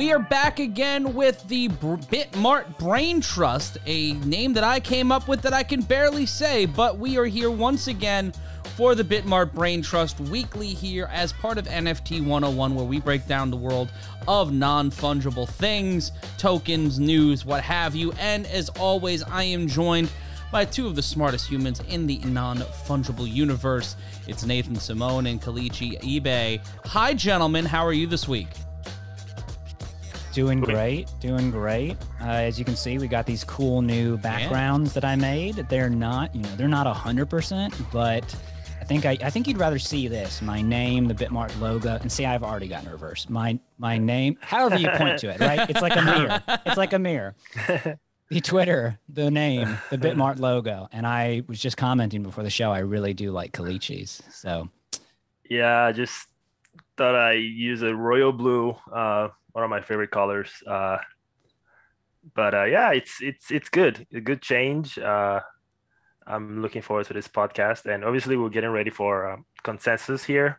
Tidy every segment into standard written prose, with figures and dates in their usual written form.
We are back again with the BitMart BrainTrust, a name that I came up with that I can barely say, but we are here once again for the BitMart BrainTrust weekly here as part of NFT 101, where we break down the world of non-fungible things, tokens, news, what have you. And as always, I am joined by two of the smartest humans in the non-fungible universe. It's Nathan Simone and Kalichi eBay. Hi, gentlemen. How are you this week? Doing great. As you can see, we got these cool new backgrounds that I made. They're not, they're not 100%, but I think you'd rather see this. My name, the BitMart logo, and see, I've already gotten reversed. My name, however you point to it, right? It's like a mirror. It's like a mirror. The Twitter, the name, the BitMart logo, and I was just commenting before the show. I really do like Kalichi's. So, yeah, I just thought I use a royal blue. One of my favorite colors. Yeah, it's good. A good change. I'm looking forward to this podcast, and obviously we're getting ready for consensus here.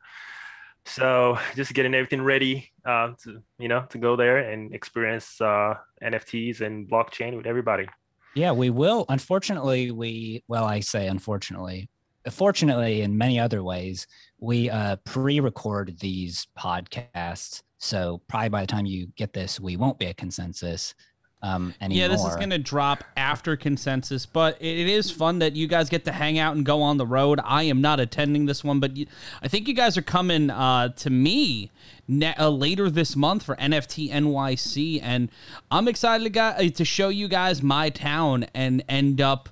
So just getting everything ready to go there and experience NFTs and blockchain with everybody. Yeah, we will. Unfortunately, I say unfortunately. Fortunately, in many other ways, we pre-record these podcasts. So probably by the time you get this, we won't be a consensus anymore. Yeah, this is going to drop after consensus, but it is fun that you guys get to hang out and go on the road. I am not attending this one, but I think you guys are coming to me later this month for NFT NYC, and I'm excited to show you guys my town and end up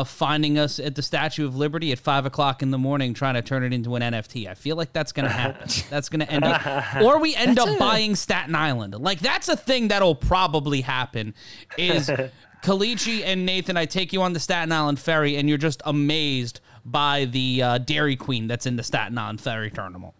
finding us at the Statue of Liberty at 5 o'clock in the morning, trying to turn it into an NFT. I feel like that's going to happen. That's going to end up, or we end up buying Staten Island. Like, that's a thing that'll probably happen is Kalichi and Nathan, I take you on the Staten Island ferry and you're just amazed by the Dairy Queen that's in the Staten Island ferry terminal.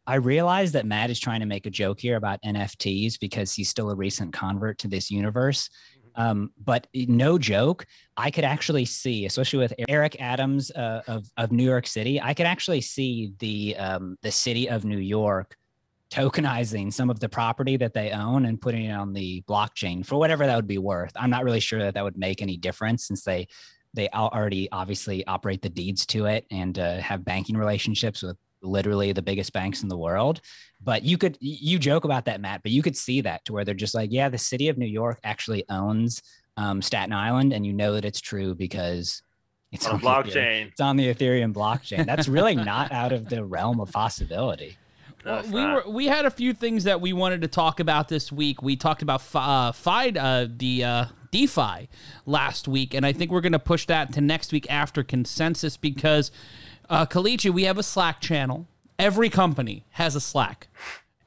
I realize that Matt is trying to make a joke here about NFTs because he's still a recent convert to this universe. But no joke, I could actually see, especially with Eric Adams of New York City, I could actually see the city of New York tokenizing some of the property that they own and putting it on the blockchain for whatever that would be worth. I'm not really sure that would make any difference since they already obviously operate the deeds to it and have banking relationships with literally the biggest banks in the world. But you joke about that, Matt, but you could see that to where they're just like, yeah, the city of New York actually owns Staten Island, and you know that it's true because it's on blockchain. It's on the Ethereum blockchain. That's really not out of the realm of possibility. We had a few things that we wanted to talk about this week. We talked about DeFi last week, and I think we're going to push that to next week after consensus because Kalichi, we have a Slack channel. Every company has a Slack.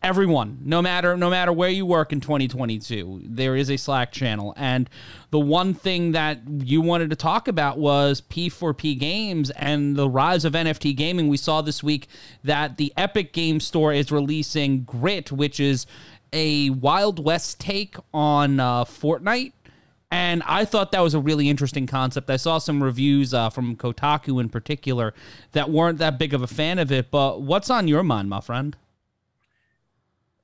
Everyone, no matter where you work in 2022, there is a Slack channel. And the one thing that you wanted to talk about was P4P games and the rise of NFT gaming. We saw this week that the Epic Game Store is releasing Grit, which is a Wild West take on Fortnite. And I thought that was a really interesting concept. I saw some reviews from Kotaku in particular that weren't that big of a fan of it. But what's on your mind, my friend?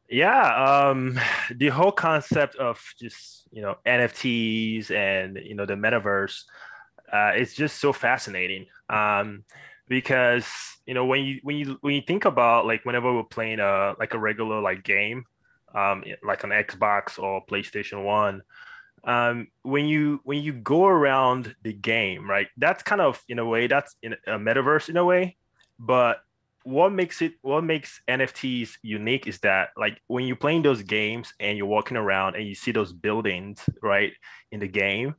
Yeah, the whole concept of just, NFTs and, the metaverse, it's just so fascinating. Because, when you think about like whenever we're playing like a regular like game, like on Xbox or PlayStation 1, when you go around the game, right, that's kind of in a way that's in a metaverse in a way. But what makes NFTs unique is that like when you're playing those games and you're walking around and you see those buildings right in the game,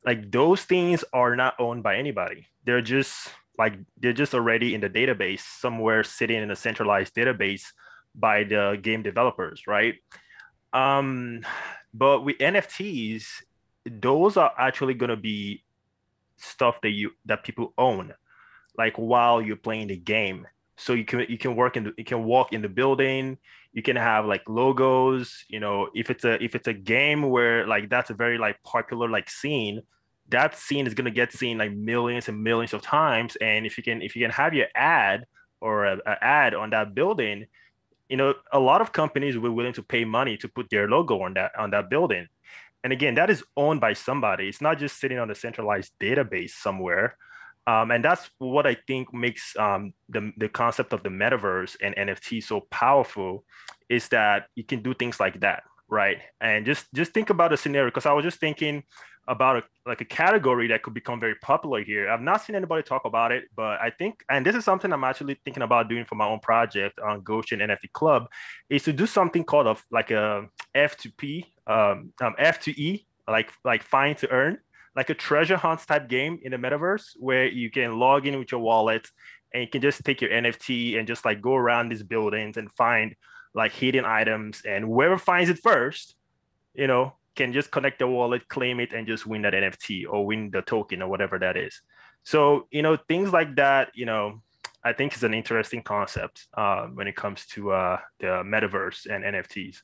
like those things are not owned by anybody. They're just already in the database somewhere, sitting in a centralized database by the game developers, right? But with NFTs, those are actually going to be stuff that people own, like while you're playing the game. So you can walk in the building. You can have like logos. If it's a game where like that's a very like popular like scene, that scene is gonna get seen like millions and millions of times. And if you can have your ad or an ad on that building, a lot of companies were willing to pay money to put their logo on that building. And again, that is owned by somebody. It's not just sitting on a centralized database somewhere. And that's what I think makes the concept of the metaverse and NFT so powerful, is that you can do things like that, right? And just think about a scenario, because I was just thinking about a category that could become very popular here. I've not seen anybody talk about it, but I think, and this is something I'm actually thinking about doing for my own project on Goshen NFT Club, is to do something called a F2P, F2E, like find to earn, like a treasure hunt type game in the metaverse, where you can log in with your wallet and you can just take your NFT and just like go around these buildings and find like hidden items, and whoever finds it first, can just connect the wallet, claim it, and just win that NFT or win the token or whatever that is. So, things like that, I think is an interesting concept when it comes to the metaverse and NFTs.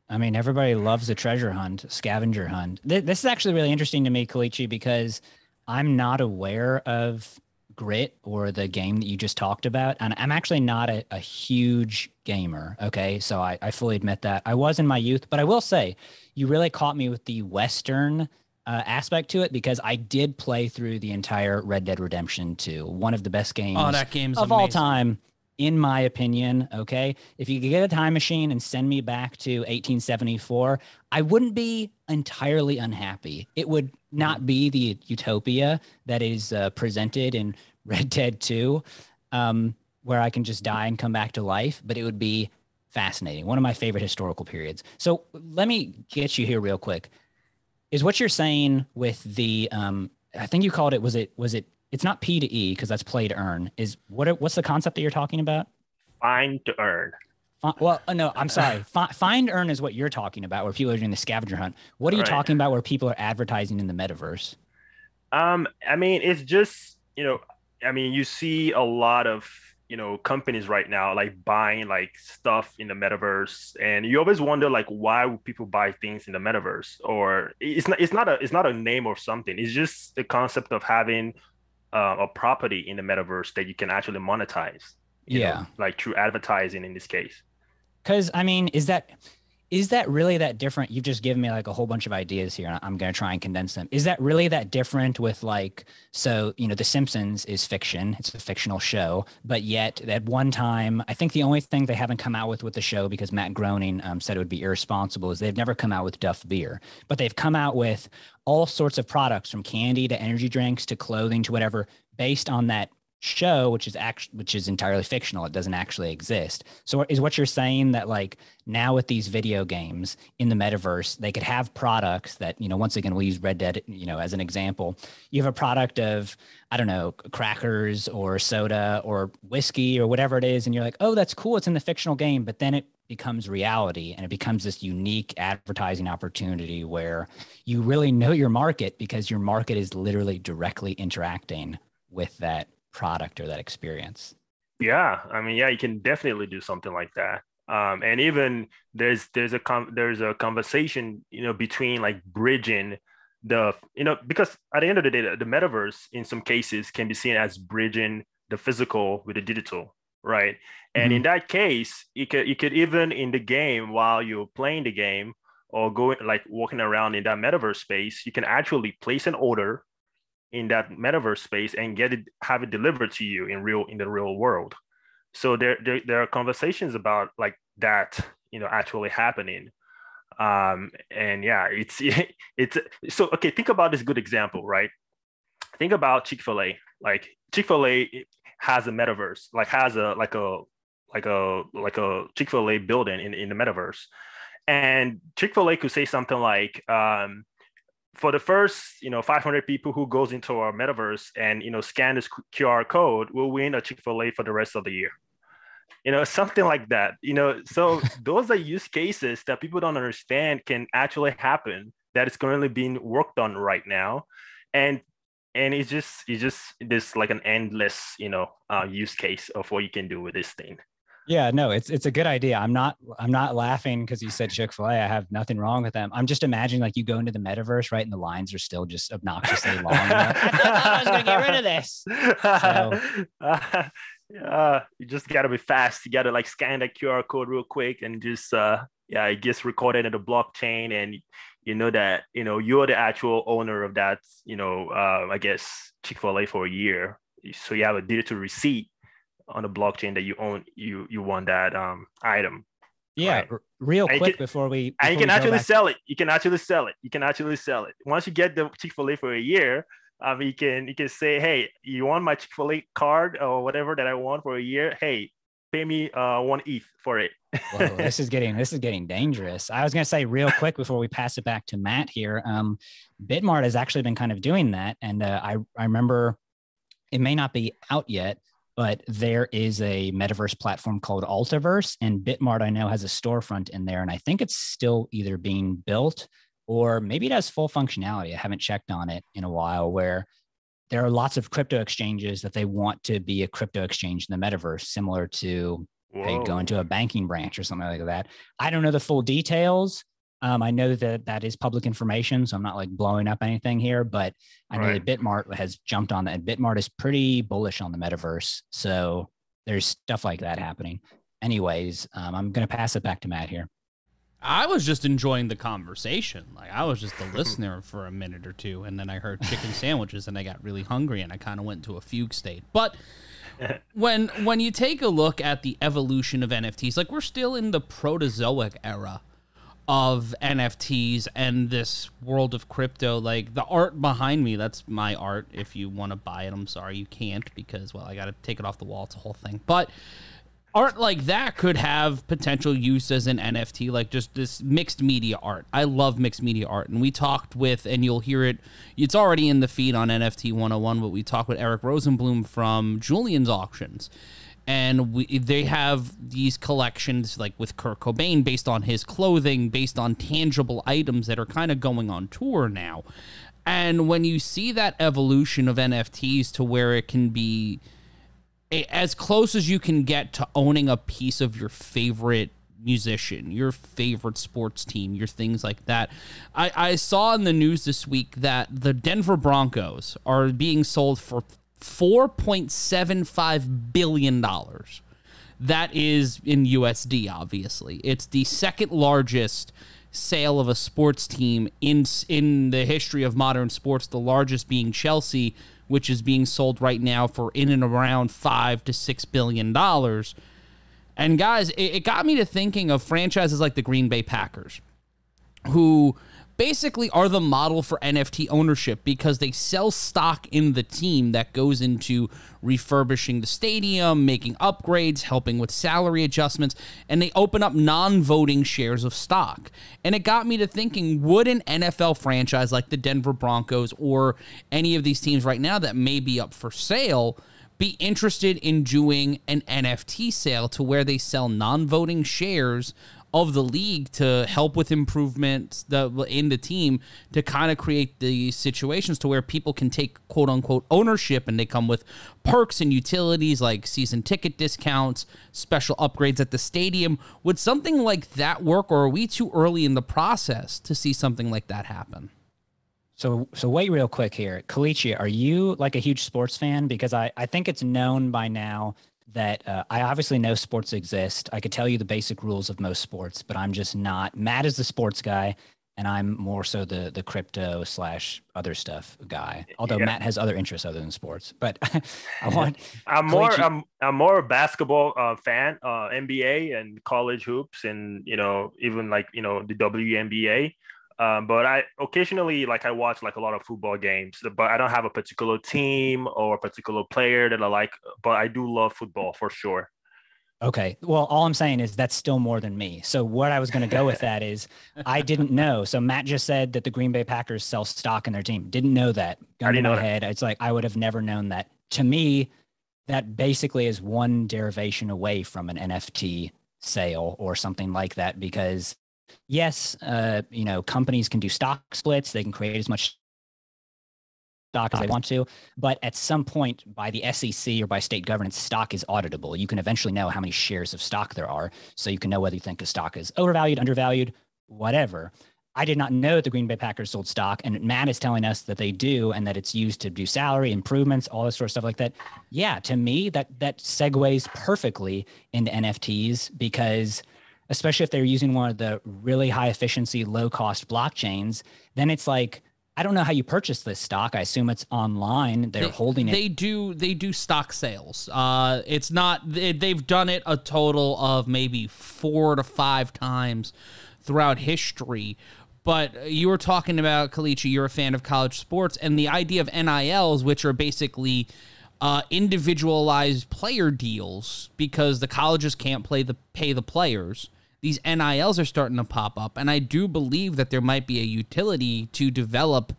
I mean, everybody loves a treasure hunt, scavenger hunt. This is actually really interesting to me, Kalichi, because I'm not aware of Grit or the game that you just talked about. And I'm actually not a huge gamer. Okay. So I fully admit that. I was in my youth, but I will say you really caught me with the Western aspect to it, because I did play through the entire Red Dead Redemption 2, one of the best games that game's of all time, in my opinion. Okay. If you could get a time machine and send me back to 1874, I wouldn't be entirely unhappy. It would not be the utopia that is presented in Red Dead 2, where I can just die and come back to life, but it would be fascinating. One of my favorite historical periods. So let me get you here real quick. Is what you're saying with the, I think you called it, was it, it's not P to E because that's play to earn. What's the concept that you're talking about? Find to earn. Well, no, I'm sorry. Find earn is what you're talking about, where people are doing the scavenger hunt. What are you talking about where people are advertising in the metaverse? I mean, it's just, you see a lot of, companies right now, like buying like stuff in the metaverse, and you always wonder, like, why would people buy things in the metaverse? Or it's not a name or something. It's just the concept of having a property in the metaverse that you can actually monetize. You know, like through advertising in this case. Because I mean, is that really that different? You've just given me like a whole bunch of ideas here, and I'm going to try and condense them. Is that really that different with like, so, The Simpsons is fiction. It's a fictional show, but yet at one time, I think the only thing they haven't come out with the show, because Matt Groening said it would be irresponsible, is they've never come out with Duff beer, but they've come out with all sorts of products, from candy to energy drinks to clothing to whatever, based on that show, which is entirely fictional. It doesn't actually exist. So is what you're saying that, like, now with these video games in the metaverse, they could have products that, once again, we'll use Red Dead, as an example. You have a product of, I don't know, crackers or soda or whiskey or whatever it is, and you're like, oh, that's cool, it's in the fictional game, but then it becomes reality, and it becomes this unique advertising opportunity where you really know your market, because your market is literally directly interacting with that product or that experience. Yeah, I mean, you can definitely do something like that. And even there's a conversation, between like bridging the, because at the end of the day, the metaverse in some cases can be seen as bridging the physical with the digital, right? And in that case, you could even in the game, while you're playing the game or going like walking around in that metaverse space, you can actually place an order in that metaverse space and have it delivered to you in the real world. So there are conversations about like that, actually happening. And yeah, it's so, okay, think about this good example, right? Think about Chick-fil-A. Like Chick-fil-A has a metaverse, like has a Chick-fil-A building in the metaverse. And Chick-fil-A could say something like, for the first 500 people who goes into our metaverse and scan this QR code, will win a Chick-fil-A for the rest of the year. Something like that. So those are use cases that people don't understand can actually happen, that is currently being worked on right now, and it's just this like an endless use case of what you can do with this thing. Yeah, no, it's a good idea. I'm not laughing because you said Chick-fil-A. I have nothing wrong with them. I'm just imagining like you go into the metaverse, right? And the lines are still just obnoxiously long. I thought I was going to get rid of this. So, You just gotta be fast. You gotta like scan that QR code real quick and just yeah, it gets recorded in the blockchain, and you know that you're the actual owner of that, I guess Chick-fil-A for a year. So you have a digital receipt on the blockchain that you own, you won that item. Yeah, Right. real And quick before we you can go actually back. sell it. You can actually sell it. You can actually sell it. Once you get the Chick-fil-A for a year, you can say, hey, you want my Chick-fil-A card or whatever that I want for a year? Hey, pay me 1 ETH for it. Whoa, this is getting dangerous. I was going to say real quick before we pass it back to Matt here. BitMart has actually been kind of doing that, and I remember it may not be out yet, but there is a metaverse platform called Altiverse, and BitMart I know has a storefront in there, and I think it's still either being built or maybe it has full functionality. I haven't checked on it in a while, where there are lots of crypto exchanges that they want to be a crypto exchange in the metaverse, similar to hey, go into a banking branch or something like that. I don't know the full details. I know that that is public information, so I'm not like blowing up anything here, but I know that BitMart has jumped on that, and BitMart is pretty bullish on the metaverse. So there's stuff like that happening. Anyways, I'm going to pass it back to Matt here. I was just enjoying the conversation. Like, I was just a listener for a minute or two, and then I heard chicken sandwiches, and I got really hungry, and I kind of went into a fugue state. But when you take a look at the evolution of NFTs, like, we're still in the protozoic era of NFTs and this world of crypto. Like, the art behind me, that's my art. If you want to buy it, I'm sorry, you can't, because, well, I got to take it off the wall. It's a whole thing. But art like that could have potential use as an NFT, like just this mixed media art. I love mixed media art. And we talked with, and you'll hear it, it's already in the feed on NFT 101, but we talked with Eric Rosenblum from Julian's Auctions. And they have these collections like with Kurt Cobain based on his clothing, based on tangible items that are kind of going on tour now. And when you see that evolution of NFTs to where it can be as close as you can get to owning a piece of your favorite musician, your favorite sports team, your things like that. I saw in the news this week that the Denver Broncos are being sold for $4.75 billion. That is in USD, obviously. It's the second largest sale of a sports team in the history of modern sports, the largest being Chelsea, which is being sold right now for in and around $5 to $6 billion. And guys, it got me to thinking of franchises like the Green Bay Packers, who basically are the model for NFT ownership because they sell stock in the team that goes into refurbishing the stadium, making upgrades, helping with salary adjustments, and they open up non-voting shares of stock. And it got me to thinking, would an NFL franchise like the Denver Broncos or any of these teams right now that may be up for sale be interested in doing an NFT sale to where they sell non-voting shares of the league to help with improvements in the team, to kind of create the situations to where people can take quote unquote ownership, and they come with perks and utilities like season ticket discounts, special upgrades at the stadium? Would something like that work, or are we too early in the process to see something like that happen? So wait real quick here. Kalichi, are you like a huge sports fan? Because I think it's known by now that I obviously know sports exist. I could tell you the basic rules of most sports, but I'm just not. Matt is the sports guy, and I'm more so the crypto / other stuff guy. Although Matt has other interests other than sports. But I want. I'm more a basketball fan, NBA and college hoops, and even like the WNBA. But I occasionally I watch like a lot of football games, but I don't have a particular team or a particular player that I like, but I do love football for sure. Okay. Well, all I'm saying is that's still more than me. So what I was going to go with that is I didn't know. So Matt just said that the Green Bay Packers sell stock in their team. Didn't know that. Gun to my head. It's like, I would have never known that. To me, that basically is one derivation away from an NFT sale or something like that, because yes, companies can do stock splits. They can create as much stock as they want to, but at some point by the SEC or by state governance, stock is auditable. You can eventually know how many shares of stock there are, so you can know whether you think a stock is overvalued, undervalued, whatever. I did not know that the Green Bay Packers sold stock, and Matt is telling us that they do, and that it's used to do salary improvements, all this sort of stuff like that. Yeah, to me, that segues perfectly into NFTs, because especially if they're using one of the really high efficiency, low cost blockchains, then it's like, I don't know how you purchase this stock. I assume it's online. They're holding it. They do stock sales. It's not, they've done it a total of maybe 4 to 5 times throughout history. But you were talking about, Kalichi, you're a fan of college sports, and the idea of NILs, which are basically individualized player deals, because the colleges can't pay the players. These NILs are starting to pop up, and I do believe that there might be a utility to develop,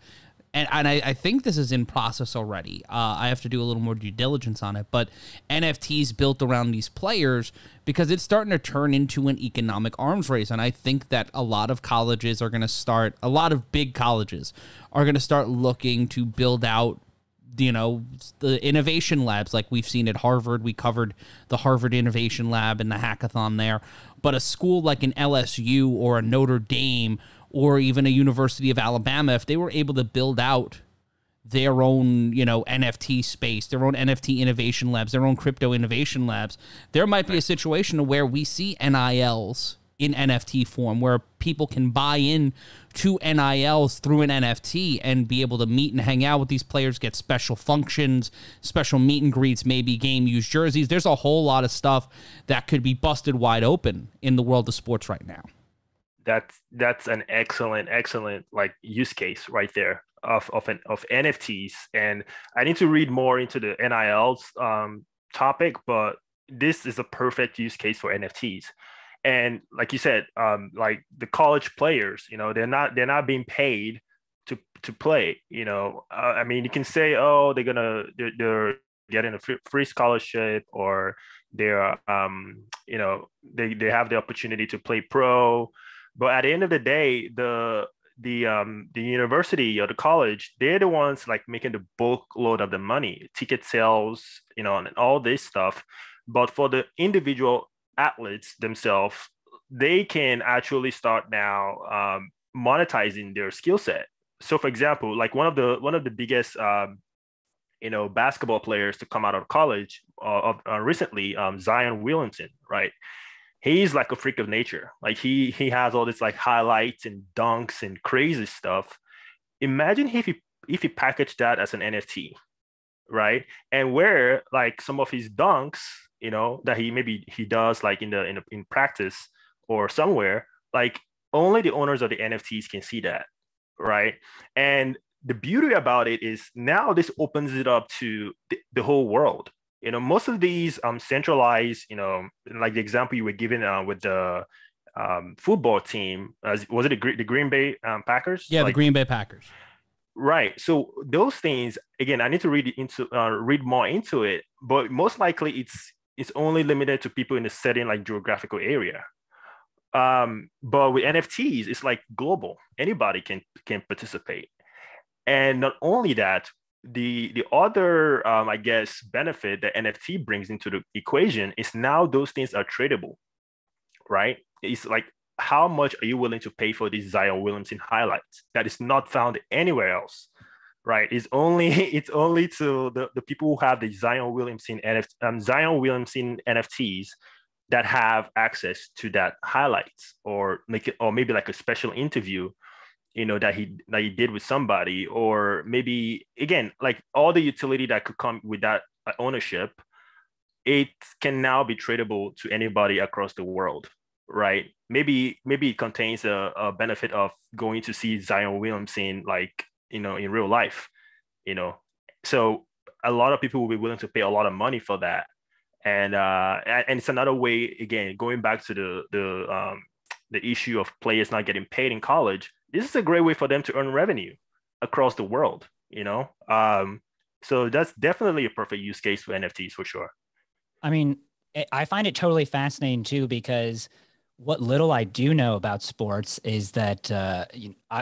and I think this is in process already. I have to do a little more due diligence on it, but NFTs built around these players, because it's starting to turn into an economic arms race, and I think that a lot of colleges are going to start, a lot of big colleges are going to start looking to build out, you know, the innovation labs like we've seen at Harvard. We covered the Harvard Innovation Lab and the hackathon there. But a school like an LSU or a Notre Dame or even a University of Alabama, if they were able to build out their own, you know, NFT space, their own NFT innovation labs, their own crypto innovation labs, there might be a situation where we see NILs in NFT form, where people can buy in to NILs through an NFT and be able to meet and hang out with these players, get special functions, special meet and greets, maybe game-used jerseys. There's a whole lot of stuff that could be busted wide open in the world of sports right now. That's an excellent like use case right there of NFTs. And I need to read more into the NILs topic, but this is a perfect use case for NFTs. And like you said, like the college players, you know, they're not being paid to play. You know, I mean, you can say, oh, they're getting a free scholarship, or they're you know, they have the opportunity to play pro. But at the end of the day, the university or the college, they're the ones like making the bulk load of the money, ticket sales, you know, and all this stuff. But for the individual athletes themselves, they can actually start now monetizing their skill set. So, for example, like one of the biggest you know, basketball players to come out of college recently, Zion Williamson, right? He's like a freak of nature. Like he has all this like highlights and dunks and crazy stuff. Imagine if he packaged that as an NFT, right? And where like some of his dunks, you know, that he does like in practice or somewhere, like only the owners of the NFTs can see that, right? And the beauty about it is now this opens it up to the whole world. You know, most of these centralized, you know, like the example you were given with the football team, was it the Green Bay Packers? Yeah, like, the Green Bay Packers. Right. So those things, again, I need to read more into it, but most likely it's only limited to people in a certain like geographical area. But with NFTs, it's like global. Anybody can participate. And not only that, the other I guess benefit that NFT brings into the equation is now those things are tradable, right? It's like, how much are you willing to pay for these Zion Williamson highlights that is not found anywhere else, right? It's only to the people who have the Zion Williamson NFTs that have access to that highlights, or maybe like a special interview, you know, that he did with somebody, or maybe again like all the utility that could come with that ownership. It can now be tradable to anybody across the world, right? Maybe it contains a benefit of going to see Zion Williamson, like, you know, in real life, you know. So a lot of people will be willing to pay a lot of money for that. And it's another way, again, going back to the issue of players not getting paid in college. This is a great way for them to earn revenue across the world, you know. So that's definitely a perfect use case for NFTs for sure. I mean, I find it totally fascinating too, because What little I do know about sports is that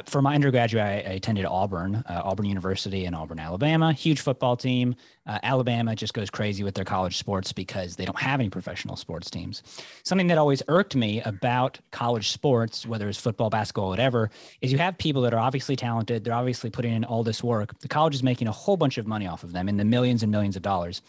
for my undergraduate, I attended Auburn University in Auburn, Alabama. Huge football team. Alabama just goes crazy with their college sports because they don't have any professional sports teams. Something that always irked me about college sports, whether it's football, basketball, whatever, is you have people that are obviously talented. They're obviously putting in all this work. The college is making a whole bunch of money off of them in the millions and millions of dollars.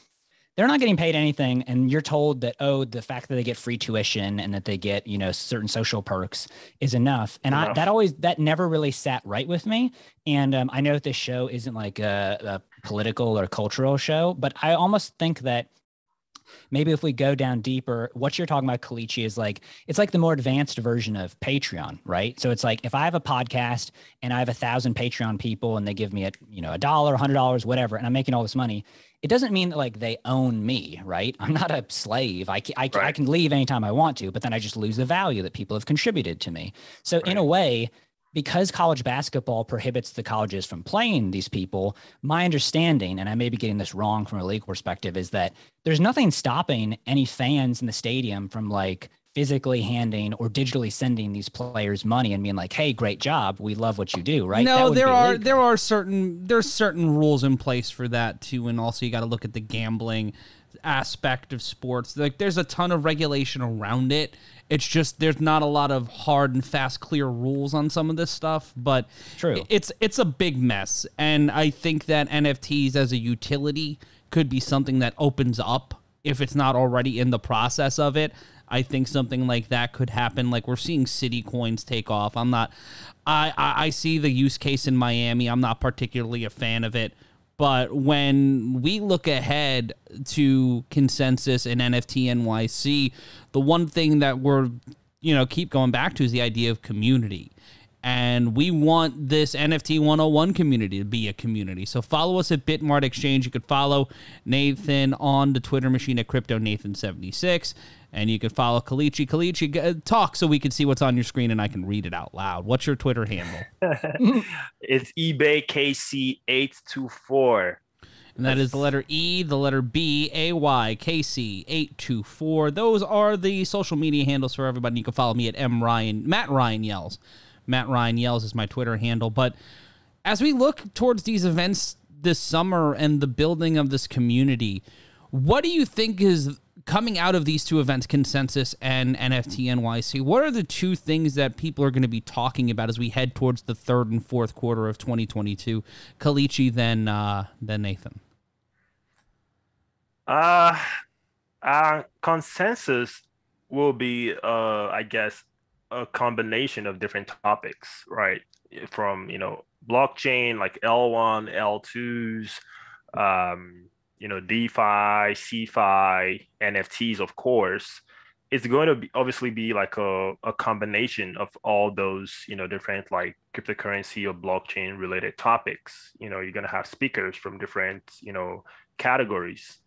They're not getting paid anything, and you're told that, oh, the fact that they get free tuition and that they get, certain social perks is enough. And that never really sat right with me. And I know that this show isn't like a political or cultural show, but I almost think that maybe if we go down deeper, what you're talking about, Kalichi, is like, it's like the more advanced version of Patreon, right? So it's like, if I have a podcast and I have 1,000 Patreon people and they give me $1, $100, whatever, and I'm making all this money, it doesn't mean that like they own me, right? I'm not a slave. I can leave anytime I want to, but then I just lose the value that people have contributed to me. So in a way, because college basketball prohibits the colleges from playing these people, my understanding, and I may be getting this wrong from a legal perspective, is that there's nothing stopping any fans in the stadium from like physically handing or digitally sending these players money and being like, "Hey, great job. We love what you do." Right? No, there's certain rules in place for that too, and also you got to look at the gambling aspect of sports. Like, there's a ton of regulation around it. It's just there's not a lot of hard and fast, clear rules on some of this stuff, but true, it's a big mess. And I think that NFTs as a utility could be something that opens up if it's not already in the process of it. I think something like that could happen. Like, we're seeing city coins take off. I see the use case in Miami. I'm not particularly a fan of it. But when we look ahead to Consensus and NFT NYC, the one thing that we're, keep going back to is the idea of community. And we want this NFT 101 community to be a community. So follow us at BitMart Exchange. You could follow Nathan on the Twitter machine at CryptoNathan76. And you can follow Kalichi. Kalichi, talk so we can see what's on your screen and I can read it out loud. What's your Twitter handle? It's eBay KC824. And that is the letter E, the letter B, A-Y, KC824. Those are the social media handles for everybody. You can follow me at Matt Ryan Yells. Matt Ryan Yells is my Twitter handle. But as we look towards these events this summer and the building of this community, what do you think is coming out of these two events, Consensus and NFT NYC? What are the two things that people are going to be talking about as we head towards the third and fourth quarter of 2022? Kalichi, then Nathan. Consensus will be, I guess, a combination of different topics, right? From, blockchain, like L1, L2s, DeFi, CeFi, NFTs, of course. It's going to obviously be like a combination of all those, different like cryptocurrency or blockchain related topics. You're going to have speakers from different, categories,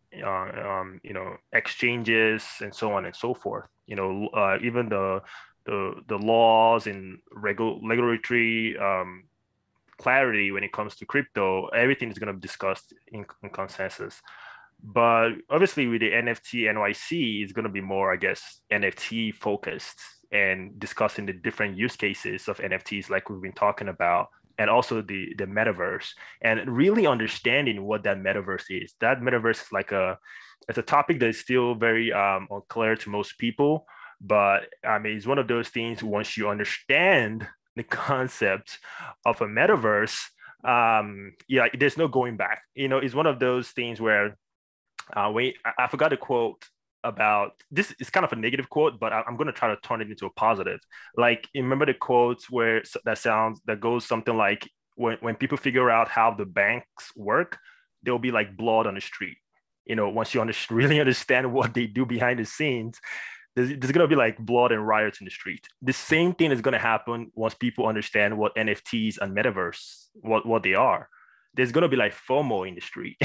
exchanges and so on and so forth. Even the laws and regulatory clarity when it comes to crypto, everything is going to be discussed in Consensus. But obviously with the NFT NYC, it's going to be more, I guess, NFT focused and discussing the different use cases of NFTs like we've been talking about, and also the metaverse, and really understanding what that metaverse is. That metaverse is like it's a topic that is still very unclear to most people. But I mean, it's one of those things, once you understand the concept of a metaverse, there's no going back. It's one of those things where I forgot the quote about this. Is kind of a negative quote, but I'm going to try to turn it into a positive. Like, remember the quotes where that goes something like, when people figure out how the banks work, there'll be like blood on the street. Once you really understand what they do behind the scenes, there's going to be like blood and riots in the street. The same thing is going to happen once people understand what NFTs and metaverse, what they are. There's going to be like FOMO in the street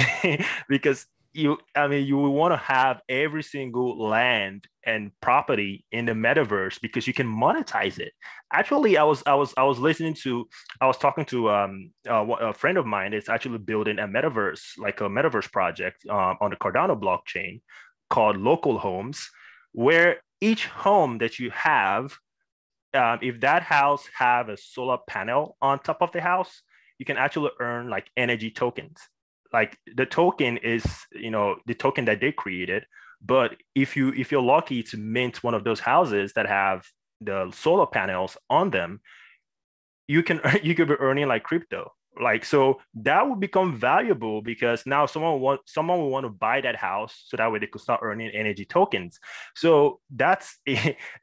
because you will want to have every single land and property in the metaverse because you can monetize it. Actually, I was talking to a friend of mine that's actually building a metaverse project on the Cardano blockchain called Local Homes, where each home that you have, if that house have a solar panel on top of the house, you can actually earn like energy tokens. Like the token is, the token that they created. But if you're lucky to mint one of those houses that have the solar panels on them, you could be earning like crypto. Like, so that would become valuable because now someone will want to buy that house so that way they could start earning energy tokens. So there's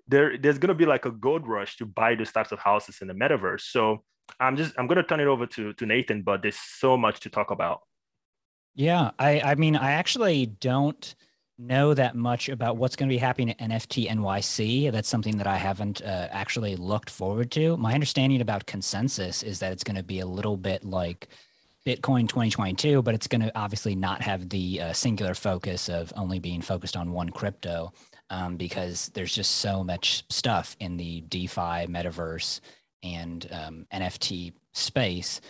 going to be like a gold rush to buy those types of houses in the metaverse. So I'm going to turn it over to Nathan, but there's so much to talk about. Yeah, I mean, I actually don't know that much about what's going to be happening at NFT NYC. That's something that I haven't actually looked forward to. My understanding about consensus is that it's going to be a little bit like Bitcoin 2022, but it's going to obviously not have the singular focus of only being focused on one crypto, because there's just so much stuff in the DeFi, metaverse, and NFT space.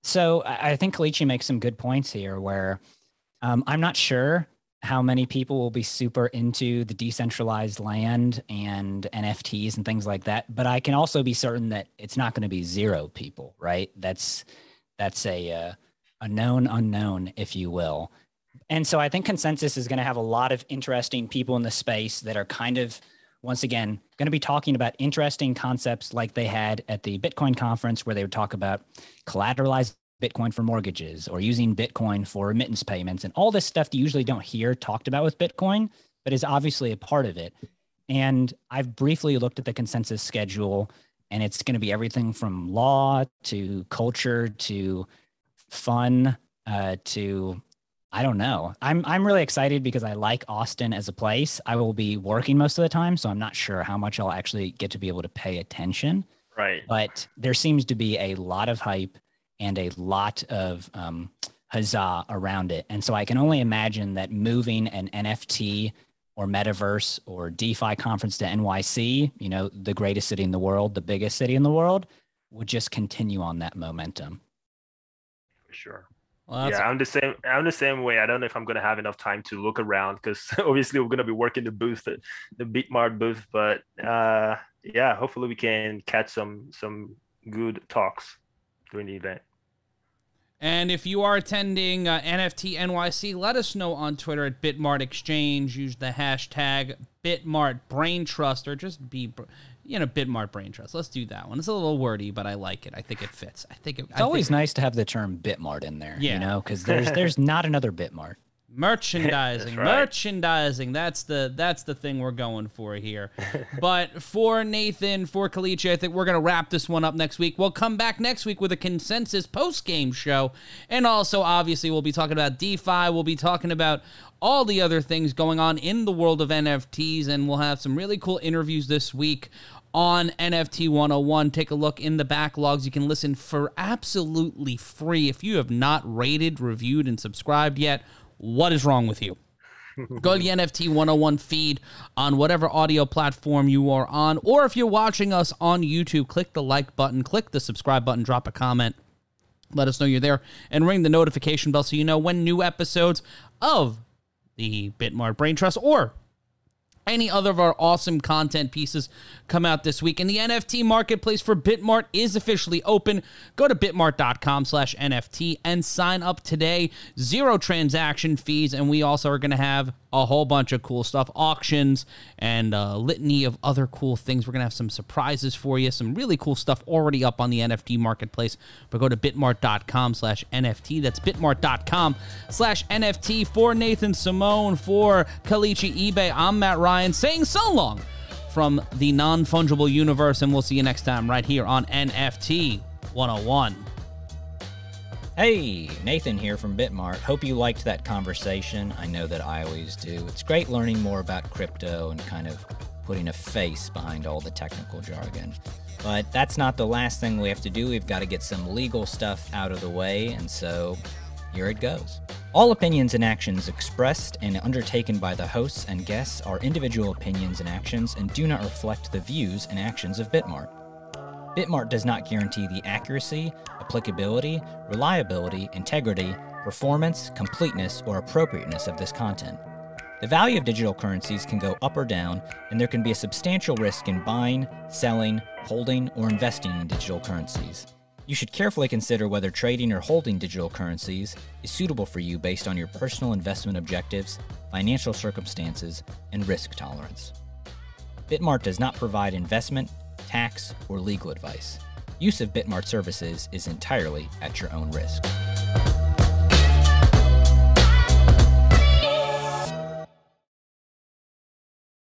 So I think Kalichi makes some good points here where I'm not sure how many people will be super into the decentralized land and NFTs and things like that. But I can also be certain that it's not going to be zero people, right? That's a known unknown, if you will. And so I think consensus is going to have a lot of interesting people in the space that are kind of, once again, going to be talking about interesting concepts like they had at the Bitcoin conference, where they would talk about collateralized Bitcoin for mortgages or using Bitcoin for remittance payments and all this stuff that you usually don't hear talked about with Bitcoin, but is obviously a part of it. And I've briefly looked at the consensus schedule, and it's going to be everything from law to culture to fun to, I don't know. I'm really excited because I like Austin as a place. I will be working most of the time, so I'm not sure how much I'll actually get to be able to pay attention. Right. But there seems to be a lot of hype and a lot of huzzah around it. And so I can only imagine that moving an NFT or metaverse or DeFi conference to NYC, the greatest city in the world, the biggest city in the world, would just continue on that momentum. For sure. Well, yeah, I'm the same way. I don't know if I'm going to have enough time to look around because obviously we're going to be working the booth, the BitMart booth. But yeah, hopefully we can catch some good talks during the event. And if you are attending NFT NYC, let us know on Twitter at BitMart Exchange. Use the hashtag BitMart BrainTrust, or just BitMart BrainTrust. Let's do that one. It's a little wordy, but I like it. I think it fits. It's always nice to have the term BitMart in there, because there's not another BitMart. Merchandising, right. Merchandising. That's the thing we're going for here. But for Nathan, for Kalichi, I think we're going to wrap this one up next week. We'll come back next week with a consensus post-game show. And also, obviously, we'll be talking about DeFi. We'll be talking about all the other things going on in the world of NFTs. And we'll have some really cool interviews this week on NFT 101. Take a look in the backlogs. You can listen for absolutely free. If you have not rated, reviewed, and subscribed yet, what is wrong with you? Go to the NFT 101 feed on whatever audio platform you are on, or if you're watching us on YouTube, click the like button, click the subscribe button, drop a comment, let us know you're there, and ring the notification bell so you know when new episodes of the BitMart BrainTrust or any other of our awesome content pieces come out this week. And the NFT marketplace for BitMart is officially open. Go to bitmart.com/NFT and sign up today. 0 transaction fees. And we also are going to have a whole bunch of cool stuff, auctions and a litany of other cool things. We're going to have some surprises for you, some really cool stuff already up on the NFT marketplace. But go to bitmart.com/NFT. That's bitmart.com/NFT. For Nathan Simone, for Kalichi eBay, I'm Matt Ryan saying so long from the non-fungible universe, and we'll see you next time right here on NFT 101. Hey, Nathan here from BitMart. Hope you liked that conversation. I know that I always do. It's great learning more about crypto and kind of putting a face behind all the technical jargon. But that's not the last thing we have to do. We've got to get some legal stuff out of the way, and so here it goes. All opinions and actions expressed and undertaken by the hosts and guests are individual opinions and actions and do not reflect the views and actions of BitMart. BitMart does not guarantee the accuracy, applicability, reliability, integrity, performance, completeness, or appropriateness of this content. The value of digital currencies can go up or down, and there can be a substantial risk in buying, selling, holding, or investing in digital currencies. You should carefully consider whether trading or holding digital currencies is suitable for you based on your personal investment objectives, financial circumstances, and risk tolerance. BitMart does not provide investment, tax, or legal advice. Use of BitMart services is entirely at your own risk.